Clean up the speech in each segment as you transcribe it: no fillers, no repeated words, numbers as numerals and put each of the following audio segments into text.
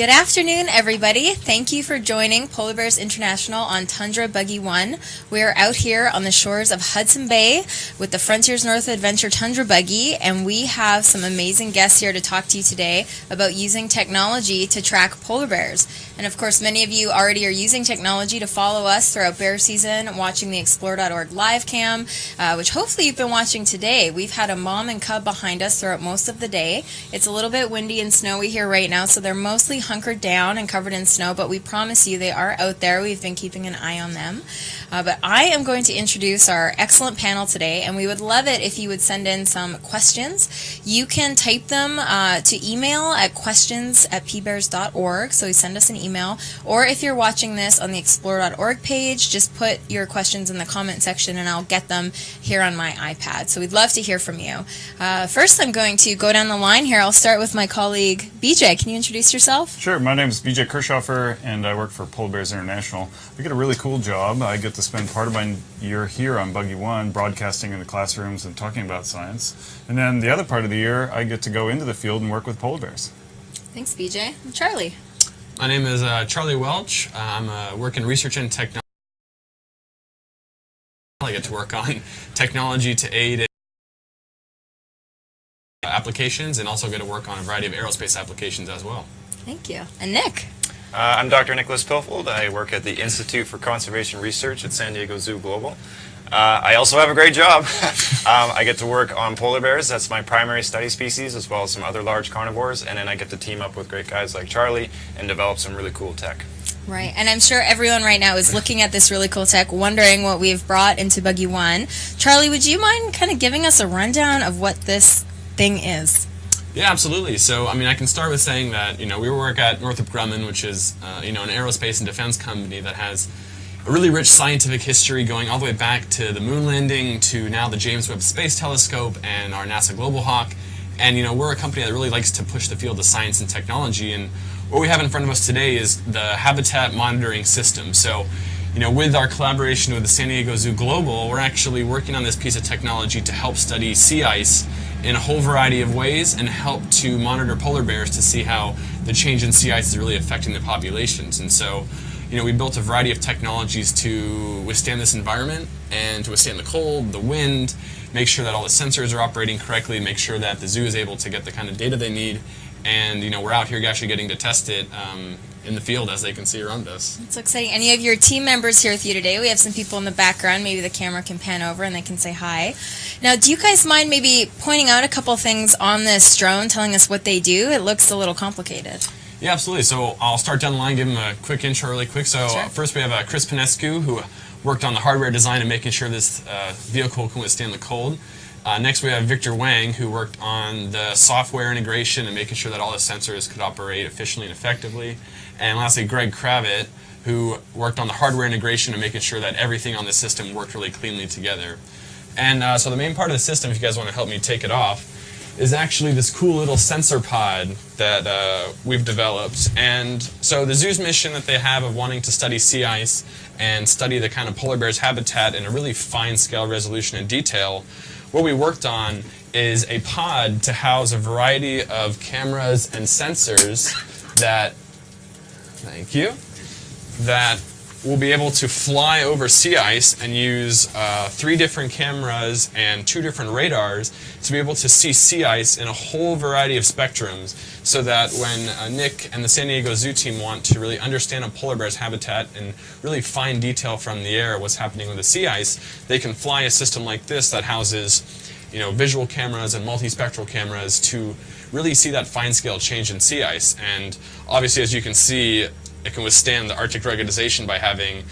Good afternoon, everybody. Thank you for joining Polar Bears International on Tundra Buggy 1. We are out here on the shores of Hudson Bay with the Frontiers North Adventure Tundra Buggy, and we have some amazing guests here to talk to you today about using technology to track polar bears. And of course, many of you already are using technology to follow us throughout bear season, watching the Explore.org live cam, which hopefully you've been watching today. We've had a mom and cub behind us throughout most of the day. It's a little bit windy and snowy here right now, so they're mostly hunkered down and covered in snow, but we promise you they are out there. We've been keeping an eye on them. But I am going to introduce our excellent panel today, and we would love it if you would send in some questions. You can type them to email at questions@pbears.org, so you send us an email, or if you're watching this on the Explore.org page, just put your questions in the comment section and I'll get them here on my iPad. So we'd love to hear from you. First, I'm going to go down the line here. I'll start with my colleague, BJ. Can you introduce yourself? Sure. My name is BJ Kirchhofer, and I work for Polar Bears International. I get a really cool job. I get to spend part of my year here on Buggy 1, broadcasting in the classrooms and talking about science. And then the other part of the year, I get to go into the field and work with polar bears. Thanks, BJ. And Charlie? My name is Charlie Welch. I'm working research and technology. I get to work on technology to aid in applications, and also get to work on a variety of aerospace applications as well. Thank you. And Nick? I'm Dr. Nicholas Pilfold. I work at the Institute for Conservation Research at San Diego Zoo Global. I also have a great job. I get to work on polar bears. That's my primary study species, as well as some other large carnivores. And then I get to team up with great guys like Charlie and develop some really cool tech. Right, and I'm sure everyone right now is looking at this really cool tech, wondering what we've brought into Buggy 1. Charlie, would you mind kind of giving us a rundown of what this thing is? Yeah, absolutely. So, I mean, I can start with saying that, we work at Northrop Grumman, which is, an aerospace and defense company that has a really rich scientific history going all the way back to the moon landing to now the James Webb Space Telescope and our NASA Global Hawk. And, we're a company that really likes to push the field of science and technology. And what we have in front of us today is the habitat monitoring system. So, with our collaboration with the San Diego Zoo Global, we're actually working on this piece of technology to help study sea ice in a whole variety of ways and help to monitor polar bears to see how the change in sea ice is really affecting the populations. And so, we built a variety of technologies to withstand this environment and to withstand the cold, the wind, make sure that all the sensors are operating correctly, make sure that the zoo is able to get the kind of data they need. And, we're out here actually getting to test it in the field, as they can see around us. That's so exciting. And you have your team members here with you today. We have some people in the background. Maybe the camera can pan over and they can say hi. Now, do you guys mind maybe pointing out a couple things on this drone, telling us what they do? It looks a little complicated. Yeah, absolutely. So I'll start down the line, give them a quick intro really quick. So Sure. First we have Chris Pinescu, who worked on the hardware design and making sure this vehicle can withstand the cold. Next we have Victor Wang, who worked on the software integration and making sure that all the sensors could operate efficiently and effectively. And lastly, Greg Kravitz, who worked on the hardware integration and making sure that everything on the system worked really cleanly together. And so the main part of the system, if you guys want to help me take it off, is actually this cool little sensor pod that we've developed. And so the zoo's mission that they have of wanting to study sea ice and study the kind of polar bear's habitat in a really fine scale resolution and detail, what we worked on is a pod to house a variety of cameras and sensors that, thank you, that will be able to fly over sea ice and use 3 different cameras and 2 different radars to be able to see sea ice in a whole variety of spectrums, so that when Nick and the San Diego Zoo team want to really understand a polar bear's habitat in really fine detail from the air, what's happening with the sea ice, they can fly a system like this that houses visual cameras and multispectral cameras to really see that fine scale change in sea ice. And obviously, as you can see, it can withstand the Arctic ruggedization by having,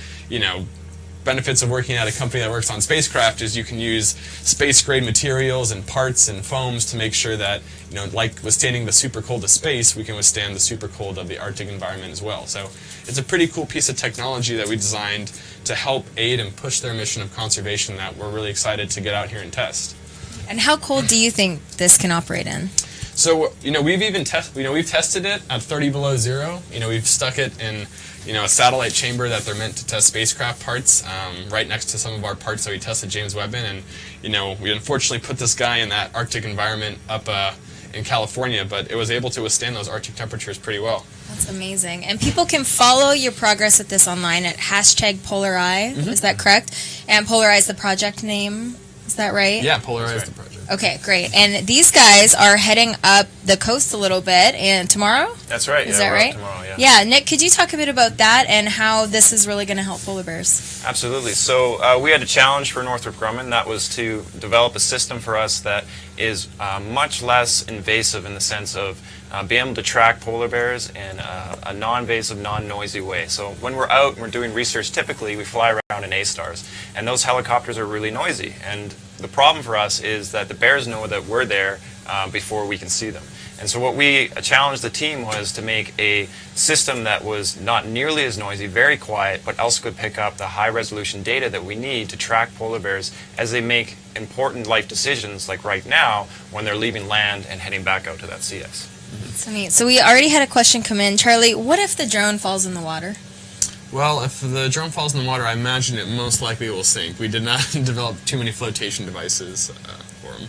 benefits of working at a company that works on spacecraft is you can use space-grade materials and parts and foams to make sure that, like withstanding the super cold of space, we can withstand the super cold of the Arctic environment as well. So it's a pretty cool piece of technology that we designed to help aid and push their mission of conservation that we're really excited to get out here and test. And how cold do you think this can operate in? So, we've even we've tested it at 30 below zero. We've stuck it in, a satellite chamber that they're meant to test spacecraft parts, right next to some of our parts that we tested James Webb in. And, we unfortunately put this guy in that Arctic environment up in California, but it was able to withstand those Arctic temperatures pretty well. That's amazing. And people can follow your progress with this online at #PolarEye. Is that correct? And PolarEye is the project name. Is that right? Yeah, PolarEye is the project. Okay, great. And these guys are heading up the coast a little bit, and tomorrow? That's right. Is yeah, that we're right? Up tomorrow, yeah. Yeah, Nick, could you talk a bit about that and how this is really going to help polar bears? Absolutely. So we had a challenge for Northrop Grumman. That was to develop a system for us that is much less invasive in the sense of being able to track polar bears in a non-invasive, non-noisy way. So when we're out and we're doing research, typically we fly around in A-stars, and those helicopters are really noisy. And the problem for us is that the bears know that we're there before we can see them. And so what we challenged the team was to make a system that was not nearly as noisy, very quiet, but also could pick up the high-resolution data that we need to track polar bears as they make important life decisions, like right now, when they're leaving land and heading back out to that sea ice. So neat. So we already had a question come in. Charlie, what if the drone falls in the water? Well, if the drone falls in the water, I imagine it most likely will sink. We did not develop too many flotation devices for them.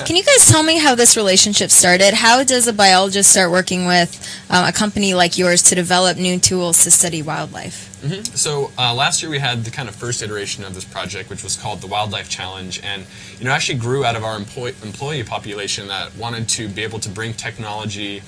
Can you guys tell me how this relationship started? How does a biologist start working with a company like yours to develop new tools to study wildlife? So last year we had the kind of first iteration of this project, which was called the Wildlife Challenge, and actually grew out of our employee population that wanted to be able to bring technology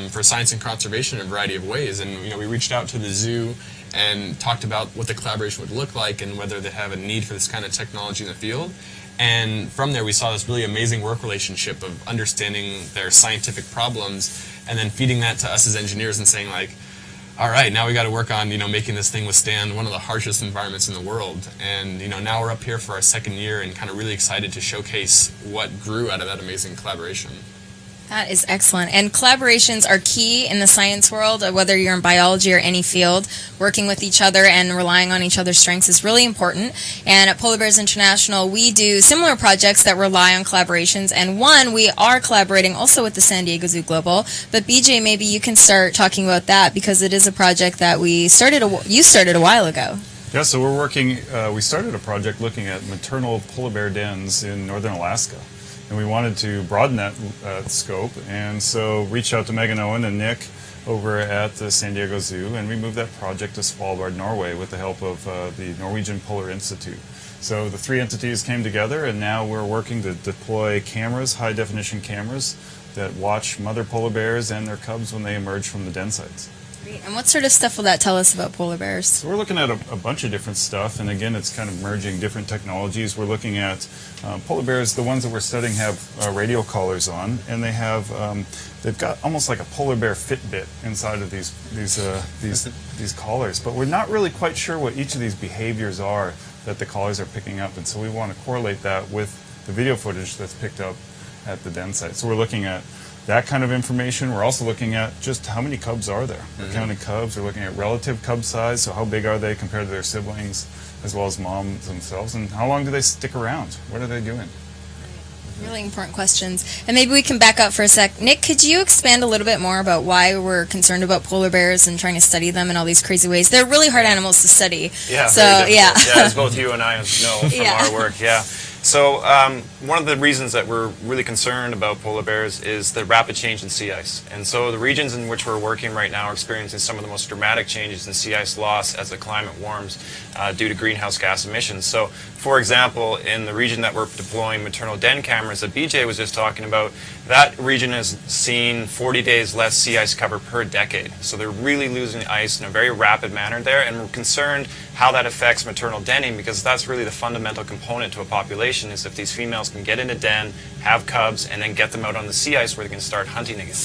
for science and conservation in a variety of ways. And we reached out to the zoo and talked about what the collaboration would look like and whether they have a need for this kind of technology in the field. And from there we saw this really amazing work relationship of understanding their scientific problems and then feeding that to us as engineers and saying, like, all right, now we got to work on making this thing withstand one of the harshest environments in the world. And now we're up here for our second year and kind of really excited to showcase what grew out of that amazing collaboration. That is excellent. And collaborations are key in the science world, whether you're in biology or any field. Working with each other and relying on each other's strengths is really important. And at Polar Bears International, we do similar projects that rely on collaborations. And one, we are collaborating also with the San Diego Zoo Global. But BJ, maybe you can start talking about that because it is a project that you started a while ago. Yeah, so we're working, we started a project looking at maternal polar bear dens in northern Alaska. And we wanted to broaden that scope, and so reached out to Megan Owen and Nick over at the San Diego Zoo, and we moved that project to Svalbard, Norway, with the help of the Norwegian Polar Institute. So the three entities came together, and now we're working to deploy cameras, high-definition cameras, that watch mother polar bears and their cubs when they emerge from the den sites. Great. And what sort of stuff will that tell us about polar bears? So we're looking at a bunch of different stuff, and again, it's kind of merging different technologies. We're looking at polar bears. The ones that we're studying have radio collars on, and they have they've got almost like a polar bear Fitbit inside of these collars. But we're not really quite sure what each of these behaviors are that the collars are picking up, and so we want to correlate that with the video footage that's picked up at the den site. So we're looking at that kind of information. We're also looking at just how many cubs are there. We're counting cubs. We're looking at relative cub size, so how big are they compared to their siblings, as well as moms themselves, and how long do they stick around? What are they doing? Really important questions. And maybe we can back up for a sec. Nick, could you expand a little bit more about why we're concerned about polar bears and trying to study them in all these crazy ways? They're really hard animals to study. Yeah, so, yeah, as both you and I know from our work, yeah. So one of the reasons that we're really concerned about polar bears is the rapid change in sea ice. And so the regions in which we're working right now are experiencing some of the most dramatic changes in sea ice loss as the climate warms due to greenhouse gas emissions. So, for example, in the region that we're deploying maternal den cameras that BJ was just talking about, that region has seen 40 days less sea ice cover per decade. So they're really losing ice in a very rapid manner there, and we're concerned how that affects maternal denning, because that's really the fundamental component to a population, is if these females can get in a den, have cubs, and then get them out on the sea ice where they can start hunting again.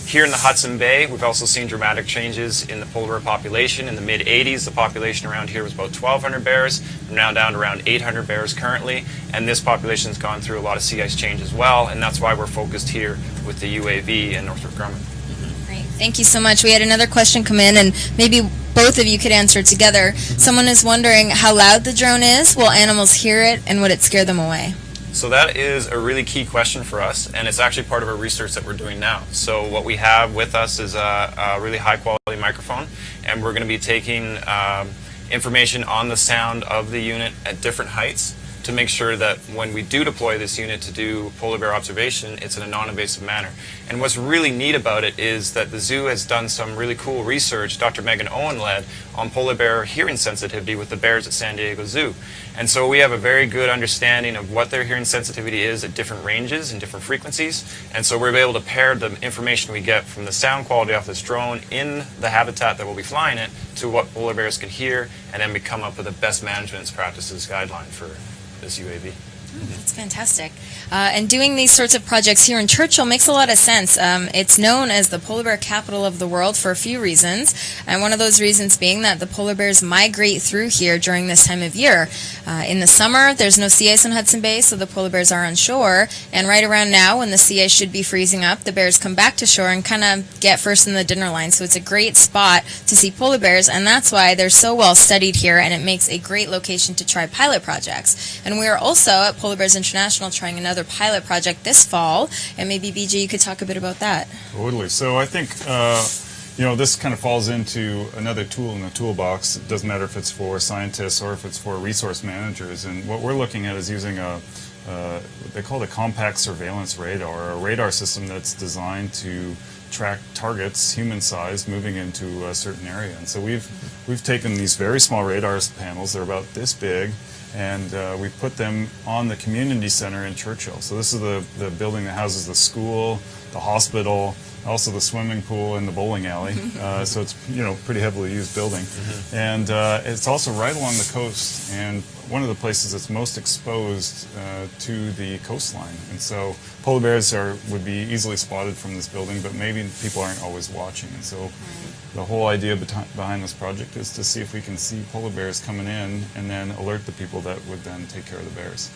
Here in the Hudson Bay, we've also seen dramatic changes in the polar bear population. In the mid-'80s, the population around here was about 1,200 bears. We're now down to around 800 bears currently, and this population has gone through a lot of sea ice change as well, and that's why we're focused here with the UAV and Northrop Grumman. Great. Thank you so much. We had another question come in, and maybe both of you could answer together. Someone is wondering how loud the drone is. Will animals hear it, and would it scare them away? So that is a really key question for us, and it's actually part of our research that we're doing now. So what we have with us is a really high quality microphone, and we're going to be taking information on the sound of the unit at different heights. to make sure that when we do deploy this unit to do polar bear observation, it's in a non-invasive manner. And what's really neat about it is that the zoo has done some really cool research, Dr. Megan Owen led, on polar bear hearing sensitivity with the bears at San Diego Zoo. And so we have a very good understanding of what their hearing sensitivity is at different ranges and different frequencies. And so we're able to pair the information we get from the sound quality off this drone in the habitat that we'll be flying it to what polar bears can hear, and then we come up with the best management practices guideline for this UAV. That's fantastic. And doing these sorts of projects here in Churchill makes a lot of sense. It's known as the polar bear capital of the world for a few reasons, and one of those reasons being that the polar bears migrate through here during this time of year. In the summer, there's no sea ice in Hudson Bay, so the polar bears are on shore, and right around now, when the sea ice should be freezing up, the bears come back to shore and kind of get first in the dinner line, so it's a great spot to see polar bears, and that's why they're so well studied here, and it makes a great location to try pilot projects. And we are also at Polar Bears International trying another pilot project this fall, and maybe BJ, you could talk a bit about that. Totally. So I think this kind of falls into another tool in the toolbox. It doesn't matter if it's for scientists or if it's for resource managers. And what we're looking at is using what they call a compact surveillance radar, a radar system that's designed to track targets, human-sized, moving into a certain area. And so we've taken these very small radar panels. They're about this big, and we've put them on the community center in Churchill. So this is the building that houses the school, the hospital, also the swimming pool and the bowling alley. So it's pretty heavily used building, and it's also right along the coast and one of the places that's most exposed to the coastline. And so polar bears would be easily spotted from this building, but maybe people aren't always watching. And so the whole idea behind this project is to see if we can see polar bears coming in and then alert the people that would then take care of the bears.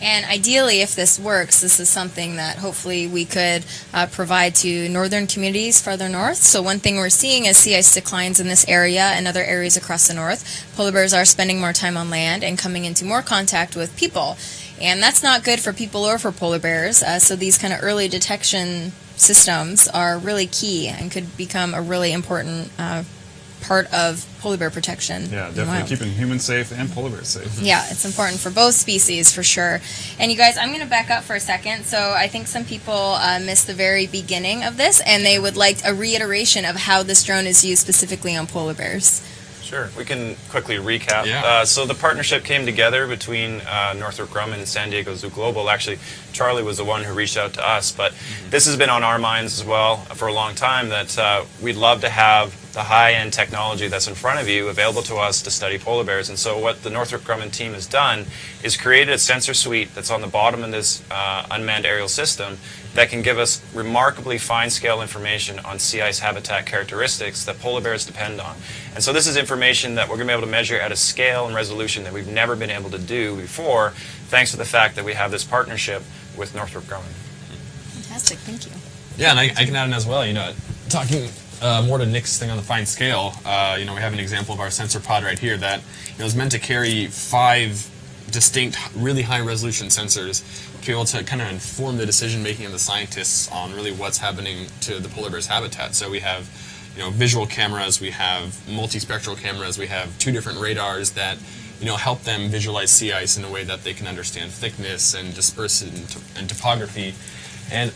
And ideally, if this works, this is something that hopefully we could provide to northern communities farther north. So one thing we're seeing as sea ice declines in this area and other areas across the north, polar bears are spending more time on land and coming into more contact with people. And that's not good for people or for polar bears. So these kind of early detection systems are really key and could become a really important part of polar bear protection. Yeah, definitely keeping humans safe and polar bears safe. Yeah, it's important for both species for sure. And you guys, I'm going to back up for a second. So I think some people missed the very beginning of this, and they would like a reiteration of how this drone is used specifically on polar bears. Sure, we can quickly recap. Yeah. So the partnership came together between Northrop Grumman and San Diego Zoo Global. Actually, Charlie was the one who reached out to us, but this has been on our minds as well for a long time, that we'd love to have the high-end technology that's in front of you available to us to study polar bears. And so what the Northrop Grumman team has done is created a sensor suite that's on the bottom of this unmanned aerial system that can give us remarkably fine-scale information on sea ice habitat characteristics that polar bears depend on. And so this is information that we're going to be able to measure at a scale and resolution that we've never been able to do before, thanks to the fact that we have this partnership with Northrop Grumman. Fantastic, thank you. Yeah, and I can add in as well, talking more to Nick's thing on the fine scale, we have an example of our sensor pod right here that is meant to carry 5 distinct, really high-resolution sensors to be able to kind of inform the decision-making of the scientists on really what's happening to the polar bear's habitat. So we have visual cameras, we have multispectral cameras, we have 2 different radars that help them visualize sea ice in a way that they can understand thickness and dispersion and topography, and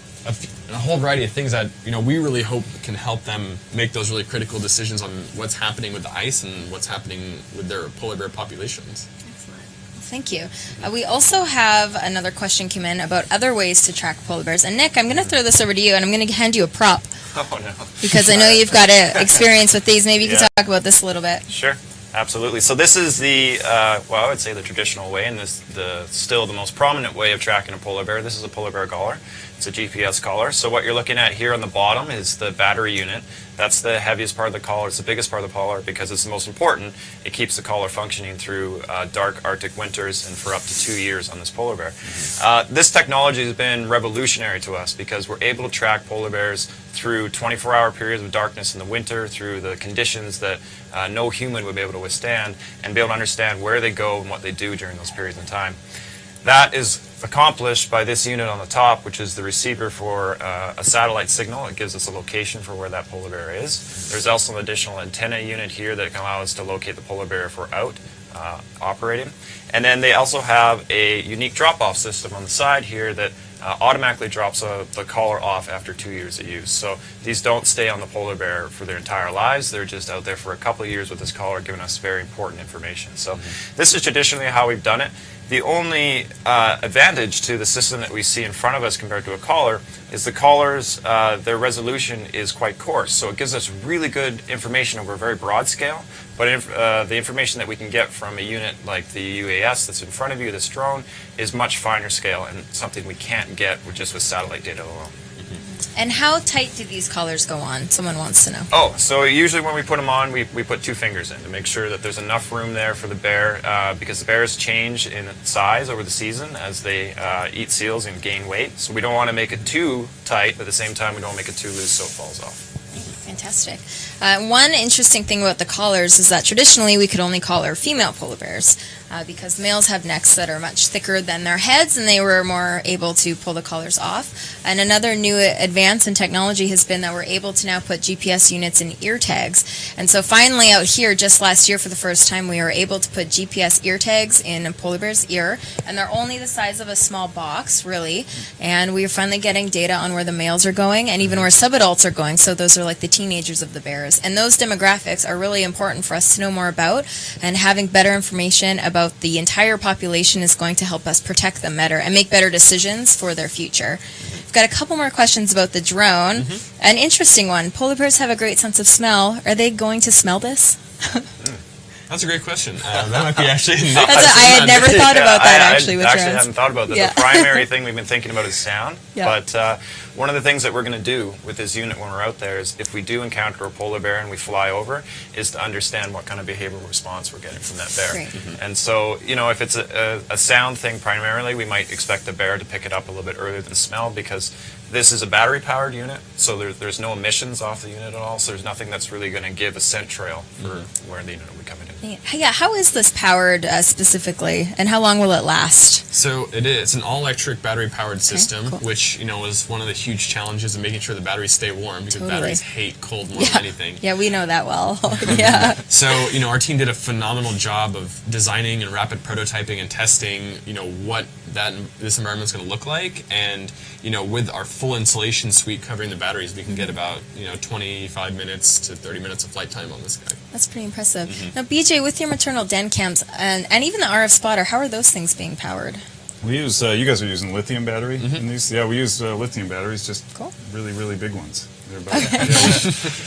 a whole variety of things that we really hope can help them make those really critical decisions on what's happening with the ice and what's happening with their polar bear populations. Excellent. Thank you. We also have another question come in about other ways to track polar bears. And Nick, I'm going to throw this over to you, and I'm going to hand you a prop. Oh, no. Because I know you've got experience with these. Maybe you could talk about this a little bit. Sure. Absolutely. So this is the, I would say the traditional way, and still the most prominent way of tracking a polar bear. This is a polar bear collar. It's a GPS collar. So what you're looking at here on the bottom is the battery unit. That's the heaviest part of the collar. It's the biggest part of the collar because it's the most important. It keeps the collar functioning through dark Arctic winters and for up to 2 years on this polar bear. This technology has been revolutionary to us because we're able to track polar bears through 24-hour periods of darkness in the winter, through the conditions that no human would be able to withstand, and be able to understand where they go and what they do during those periods of time. That is accomplished by this unit on the top, which is the receiver for a satellite signal. It gives us a location for where that polar bear is. There's also an additional antenna unit here that can allow us to locate the polar bear if we're out operating. And then they also have a unique drop-off system on the side here that automatically drops the collar off after 2 years of use. So these don't stay on the polar bear for their entire lives. They're just out there for a couple of years with this collar, giving us very important information. So this is traditionally how we've done it. The only advantage to the system that we see in front of us compared to a collar is the collars, their resolution is quite coarse. So it gives us really good information over a very broad scale. But the information that we can get from a unit like the UAS that's in front of you, this drone, is much finer scale and something we can't get just with satellite data alone. And how tight do these collars go on? Someone wants to know. Oh, so usually when we put them on, we put 2 fingers in to make sure that there's enough room there for the bear, because the bears change in size over the season as they eat seals and gain weight. So we don't want to make it too tight, but at the same time we don't make it too loose so it falls off. Fantastic. One interesting thing about the collars is that traditionally we could only collar female polar bears because males have necks that are much thicker than their heads, and they were more able to pull the collars off. And another new advance in technology has been that we're able to now put GPS units in ear tags. And so finally out here, just last year for the first time, we were able to put GPS ear tags in a polar bear's ear, and they're only the size of a small box, really. And we are finally getting data on where the males are going and even where subadults are going. So those are like the teenagers of the bears. And those demographics are really important for us to know more about, and having better information about the entire population is going to help us protect them better and make better decisions for their future. We've got a couple more questions about the drone. An interesting one. Polar bears have a great sense of smell. Are they going to smell this? That's a great question. That might be actually. I had never thought about that actually. I actually hadn't thought about that. Yeah. The primary thing we've been thinking about is sound. Yeah. But one of the things that we're going to do with this unit when we're out there is, if we do encounter a polar bear and we fly over, is to understand what kind of behavioral response we're getting from that bear. Great. And so, you know, if it's a sound thing primarily, we might expect the bear to pick it up a little bit earlier than smell, because this is a battery-powered unit, so there's no emissions off the unit at all, so there's nothing that's really going to give a scent trail for where the unit will be coming in. Yeah, how is this powered specifically, and how long will it last? So it's an all-electric battery-powered system, cool. which, you know, was one of the huge challenges of making sure the batteries stay warm, because Totally. batteries hate cold more than anything. Yeah, we know that well. Yeah. So, you know, our team did a phenomenal job of designing and rapid prototyping and testing, you know, what this environment's going to look like. And, you know, with our full insulation suite covering the batteries, we can get about, 25 minutes to 30 minutes of flight time on this guy. That's pretty impressive. Now, BJ, with your maternal den cams and even the RF spotter, how are those things being powered? We use, you guys are using lithium battery in these? Yeah, we use lithium batteries, just Cool. really, really big ones. They're about,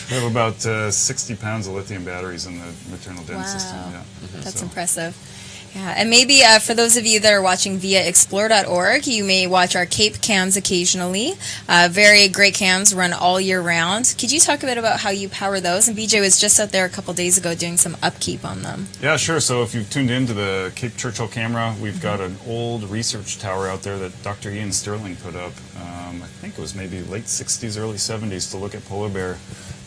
we have about 60 pounds of lithium batteries in the maternal den system. Yeah. That's impressive. Yeah, and maybe for those of you that are watching via explore.org, you may watch our Cape cams occasionally. Very great cams, run all year round. Could you talk a bit about how you power those? And BJ was just out there a couple days ago doing some upkeep on them. Yeah, sure. So if you've tuned into the Cape Churchill camera, we've got an old research tower out there that Dr. Ian Sterling put up. I think it was maybe late 60s, early 70s, to look at polar bear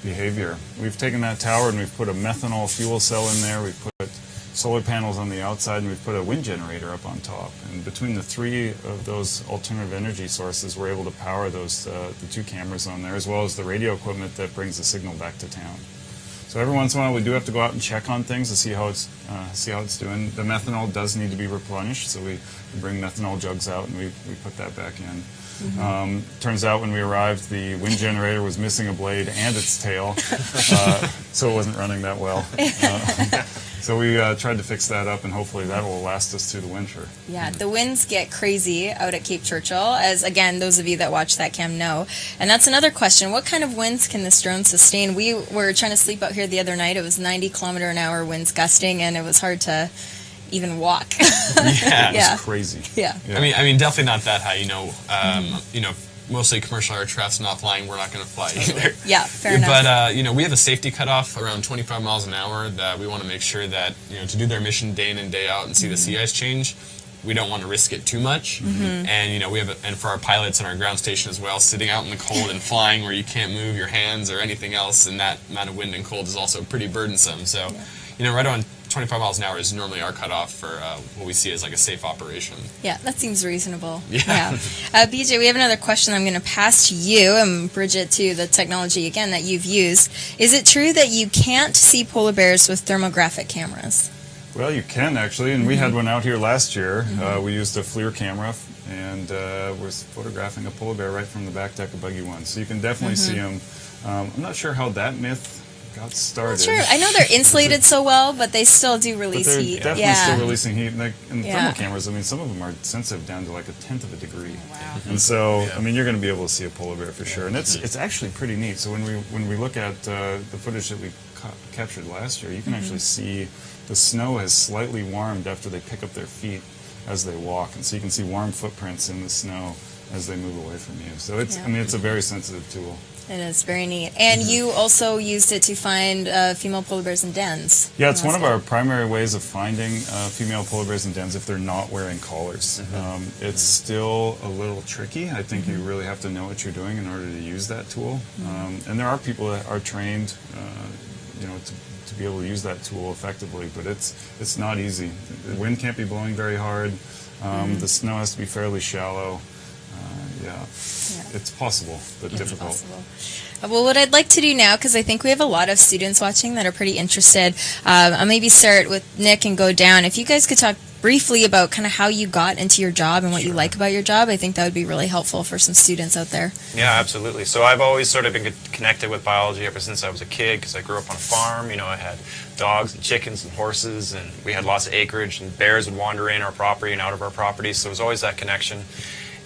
behavior. We've taken that tower and we've put a methanol fuel cell in there. We've put solar panels on the outside, and we've put a wind generator up on top. And between the 3 of those alternative energy sources, we're able to power those the 2 cameras on there, as well as the radio equipment that brings the signal back to town. So every once in a while, we do have to go out and check on things to see how it's doing. The methanol does need to be replenished, so we bring methanol jugs out and we put that back in. Turns out when we arrived, the wind generator was missing a blade and its tail, so it wasn't running that well. So we tried to fix that up, and hopefully that will last us through the winter. Yeah, the winds get crazy out at Cape Churchill, as, again, those of you that watch that cam know. And that's another question. What kind of winds can this drone sustain? We were trying to sleep out here the other night. It was 90-kilometer-an-hour winds gusting, and it was hard to even walk. Yeah, It's crazy. Yeah. I mean, definitely not that high. Mostly commercial aircraft's not flying. We're not going to fly either. Yeah, fair enough. But we have a safety cutoff around 25 miles an hour that we want to make sure that to do their mission day in and day out and see the sea ice change, we don't want to risk it too much. And we have and for our pilots and our ground station as well, sitting out in the cold and flying where you can't move your hands or anything else, and that amount of wind and cold is also pretty burdensome. So, right on 25 miles an hour is normally our cutoff for what we see as like a safe operation. Yeah, that seems reasonable. Yeah. BJ, we have another question I'm going to pass to you and Bridget to the technology again that you've used. Is it true that you can't see polar bears with thermographic cameras? Well, you can actually, and we had one out here last year. We used a FLIR camera and was photographing a polar bear right from the back deck of Buggy 1. So you can definitely see them. I'm not sure how that myth got started. Sure, I know they're insulated so well, but they still do But release they're heat. definitely still releasing heat. And Yeah. thermal cameras, I mean, some of them are sensitive down to like 1/10 of a degree. Wow. And so, I mean, you're going to be able to see a polar bear for sure. And it's actually pretty neat. So when we look at the footage that we captured last year, you can actually see the snow has slightly warmed after they pick up their feet as they walk. And so you can see warm footprints in the snow as they move away from you. So it's, I mean, it's a very sensitive tool. It is very neat. And you also used it to find female polar bears in dens. Yeah, it's one of our primary ways of finding female polar bears in dens if they're not wearing collars. It's still a little tricky. I think you really have to know what you're doing in order to use that tool. And there are people that are trained, you know, to be able to use that tool effectively, but it's not easy. The wind can't be blowing very hard. The snow has to be fairly shallow. It's possible, but difficult. Possible. Well, what I'd like to do now, because I think we have a lot of students watching that are pretty interested, I'll maybe start with Nick and go down. If you guys could talk briefly about kind of how you got into your job and what you like about your job, I think that would be really helpful for some students out there. Yeah, absolutely. So I've always sort of been connected with biology ever since I was a kid because I grew up on a farm. You know, I had dogs and chickens and horses, and we had lots of acreage, and bears would wander in our property and out of our property, so there was always that connection.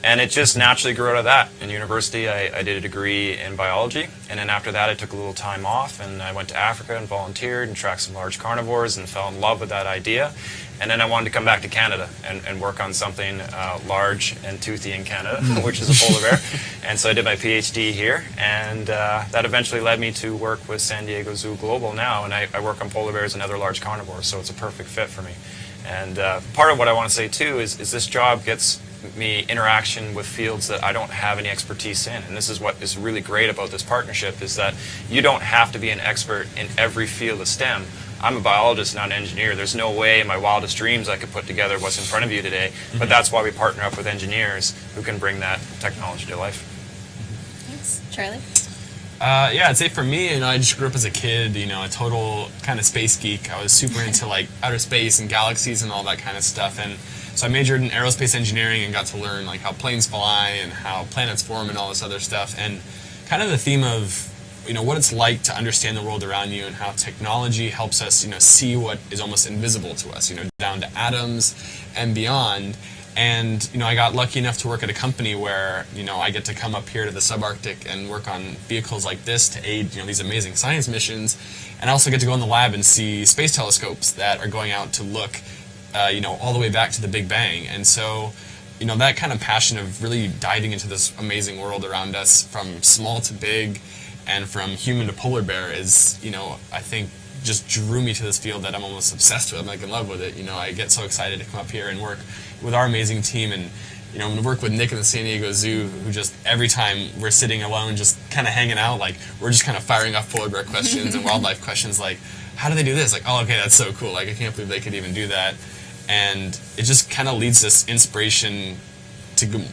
And it just naturally grew out of that. In university, I did a degree in biology, and then after that I took a little time off, and I went to Africa and volunteered and tracked some large carnivores and fell in love with that idea. And then I wanted to come back to Canada and work on something large and toothy in Canada, which is a polar bear. And so I did my PhD here, and that eventually led me to work with San Diego Zoo Global now, and I work on polar bears and other large carnivores, so it's a perfect fit for me. And part of what I want to say too is this job gets me interaction with fields that I don't have any expertise in, and this is what is really great about this partnership, is that you don't have to be an expert in every field of STEM. I'm a biologist, not an engineer. There's no way in my wildest dreams I could put together what's in front of you today, but that's why we partner up with engineers who can bring that technology to life. Thanks. Charlie? Yeah, I'd say for me, you know, I just grew up as a kid, you know, a total kind of space geek. I was super into like outer space and galaxies and all that kind of stuff, and so I majored in aerospace engineering and got to learn like how planes fly and how planets form and all this other stuff, and kind of the theme of, you know, what it's like to understand the world around you and how technology helps us, you know, see what is almost invisible to us, you know, down to atoms and beyond. And, you know, I got lucky enough to work at a company where, you know, I get to come up here to the subarctic and work on vehicles like this to aid, you know, these amazing science missions. And I also get to go in the lab and see space telescopes that are going out to look, you know, all the way back to the Big Bang. And so, you know, that kind of passion of really diving into this amazing world around us from small to big and from human to polar bear is, you know, I think just drew me to this field that I'm almost obsessed with. I'm like in love with it. You know, I get so excited to come up here and work with our amazing team, and, you know, work with Nick and the San Diego Zoo, who just every time we're sitting alone, just kind of hanging out, like we're just kind of firing off polar bear questions and wildlife questions, like, how do they do this? Like, oh, okay, that's so cool. Like, I can't believe they could even do that. And it just kind of leads us inspiration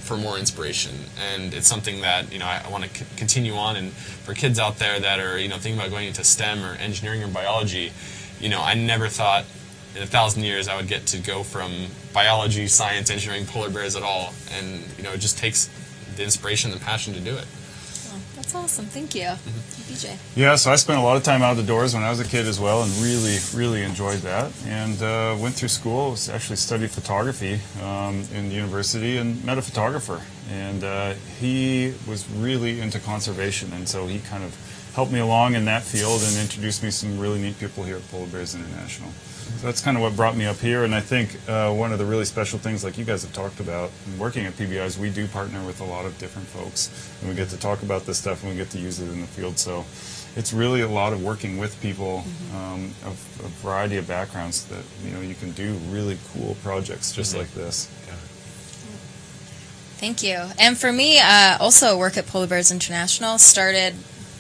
for more inspiration, and it's something that, you know, I want to continue on. And for kids out there that are, you know, thinking about going into STEM or engineering or biology, you know, I never thought in 1,000 years I would get to go from biology, science, engineering, polar bears at all, and, you know, it just takes the inspiration and the passion to do it. Oh, that's awesome. Thank you. BJ? Yeah, so I spent a lot of time out of the doors when I was a kid as well, and really enjoyed that. And went through school, actually studied photography in university, and met a photographer. And he was really into conservation, and so he kind of helped me along in that field and introduced me to some really neat people here at Polar Bears International. So that's kind of what brought me up here, and I think one of the really special things, like you guys have talked about, working at PBI, is we do partner with a lot of different folks, and we get to talk about this stuff and we get to use it in the field. So it's really a lot of working with people of a variety of backgrounds that, you know, you can do really cool projects just like this. Thank you. And for me, also work at Polar Bears International started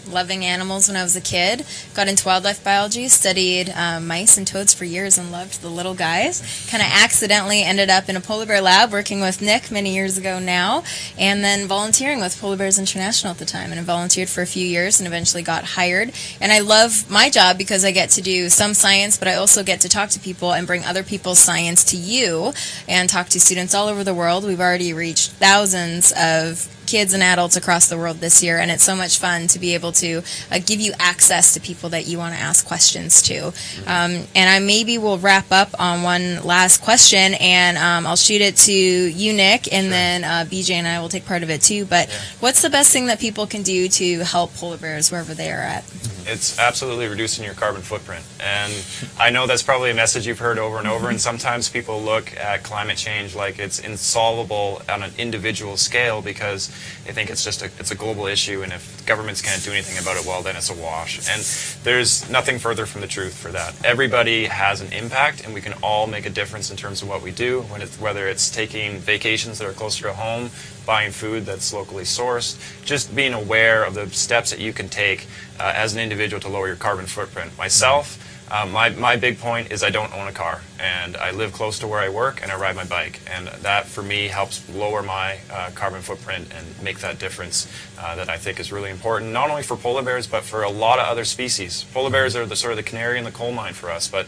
loving animals when I was a kid. Got into wildlife biology, studied mice and toads for years and loved the little guys. Kind of accidentally ended up in a polar bear lab working with Nick many years ago now, and then volunteering with Polar Bears International at the time. And I volunteered for a few years and eventually got hired. And I love my job because I get to do some science, but I also get to talk to people and bring other people's science to you and talk to students all over the world. We've already reached thousands of kids and adults across the world this year, and it's so much fun to be able to give you access to people that you want to ask questions to. And I maybe will wrap up on one last question, and I'll shoot it to you, Nick, and then BJ and I will take part of it too. But what's the best thing that people can do to help polar bears wherever they are at? It's absolutely reducing your carbon footprint. And I know that's probably a message you've heard over and over, and sometimes people look at climate change like it's insolvable on an individual scale because they think it's a global issue, and if governments can't do anything about it, well, then it's a wash. And there's nothing further from the truth for that. Everybody has an impact, and we can all make a difference in terms of what we do, whether it's taking vacations that are closer to home, buying food that's locally sourced, just being aware of the steps that you can take as an individual to lower your carbon footprint. Myself, my big point is I don't own a car, and I live close to where I work, and I ride my bike, and that for me helps lower my carbon footprint and make that difference that I think is really important, not only for polar bears but for a lot of other species. Polar bears are the sort of the canary in the coal mine for us, but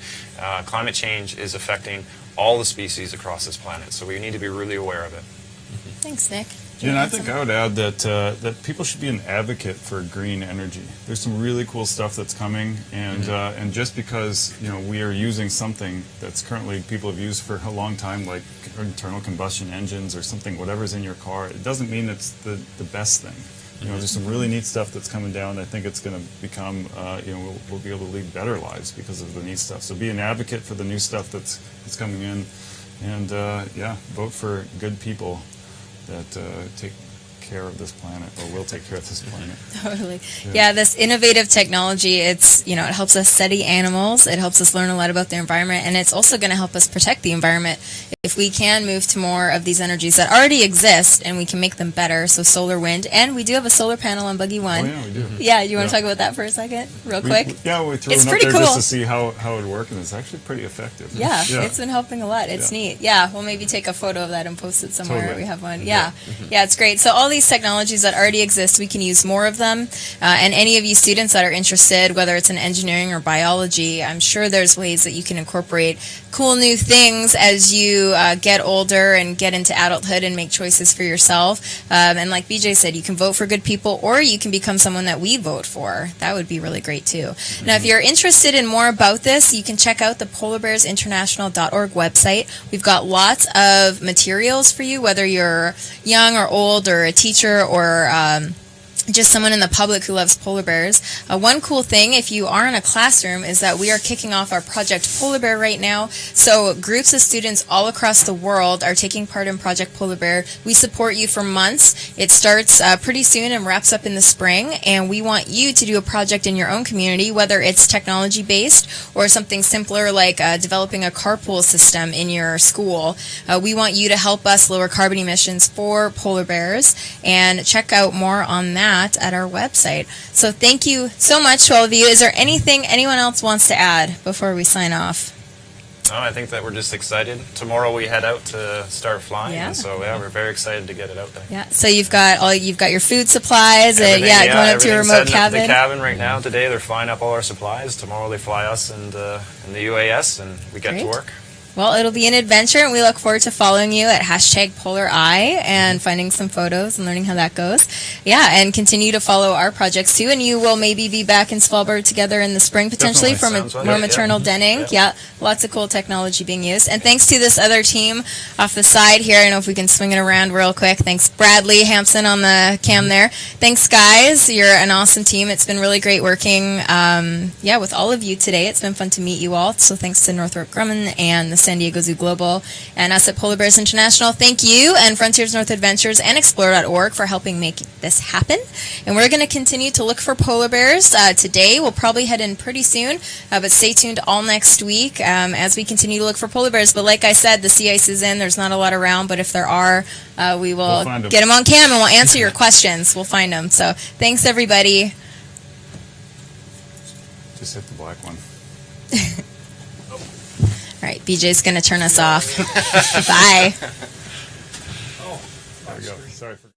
climate change is affecting all the species across this planet, so we need to be really aware of it. Thanks, Nick. Yeah, and I think I would add that that people should be an advocate for green energy. There's some really cool stuff that's coming, and just because we are using something that's currently people have used for a long time, like internal combustion engines or something, whatever's in your car, it doesn't mean it's the best thing. There's some really neat stuff that's coming down. I think it's going to become, we'll be able to lead better lives because of the neat stuff. So be an advocate for the new stuff that's coming in, and vote for good people that take care of this planet, or will take care of this planet. Totally. Yeah, this innovative technology, it helps us study animals, it helps us learn a lot about the environment, and it's also going to help us protect the environment if we can move to more of these energies that already exist and we can make them better. So solar, wind, and we do have a solar panel on Buggy One. Oh yeah, we do. Yeah, you want to talk about that for a second, real quick? We threw It's it up pretty there cool. just to see how it would work, and it's actually pretty effective. Yeah, it's been helping a lot. It's neat. Yeah, we'll maybe take a photo of that and post it somewhere. Totally. We have one. Yeah, it's great. So all these technologies that already exist, we can use more of them. And any of you students that are interested, whether it's in engineering or biology, I'm sure there's ways that you can incorporate cool new things as you get older and get into adulthood and make choices for yourself. And like BJ said, you can vote for good people, or you can become someone that we vote for. That would be really great too. Now, if you're interested in more about this, you can check out the polarbearsinternational.org website. We've got lots of materials for you, whether you're young or old, or a teacher, or just someone in the public who loves polar bears. One cool thing, if you are in a classroom, is that we are kicking off our Project Polar Bear right now. So groups of students all across the world are taking part in Project Polar Bear. We support you for months. It starts pretty soon and wraps up in the spring, and we want you to do a project in your own community, whether it's technology-based or something simpler like developing a carpool system in your school. We want you to help us lower carbon emissions for polar bears, and check out more on that at our website. So thank you so much to all of you. Is there anything anyone else wants to add before we sign off? No, I think that we're just excited. Tomorrow we head out to start flying, and so we're very excited to get it out there. Yeah. So you've got your food supplies. Going up to your remote cabin. Up the cabin right now. Today they're flying up all our supplies. Tomorrow they fly us in the UAS, and we get to work. Well, it'll be an adventure, and we look forward to following you at #PolarEye and finding some photos and learning how that goes. Yeah, and continue to follow our projects too, and you will maybe be back in Svalbard together in the spring potentially for more maternal denning. Yeah, lots of cool technology being used. And thanks to this other team off the side here. I don't know if we can swing it around real quick. Thanks, Bradley Hampson on the cam there. Thanks, guys. You're an awesome team. It's been really great working with all of you today. It's been fun to meet you all. So thanks to Northrop Grumman and the San Diego Zoo Global, and us at Polar Bears International. Thank you, and Frontiers North Adventures and Explore.org for helping make this happen. And we're going to continue to look for polar bears. Today, we'll probably head in pretty soon, but stay tuned all next week as we continue to look for polar bears. But like I said, the sea ice is in. There's not a lot around, but if there are, we'll get them on cam, and we'll answer your questions. We'll find them. So thanks, everybody. Just hit the black one. All right, BJ's going to turn us off. Bye. There we go. Sorry for.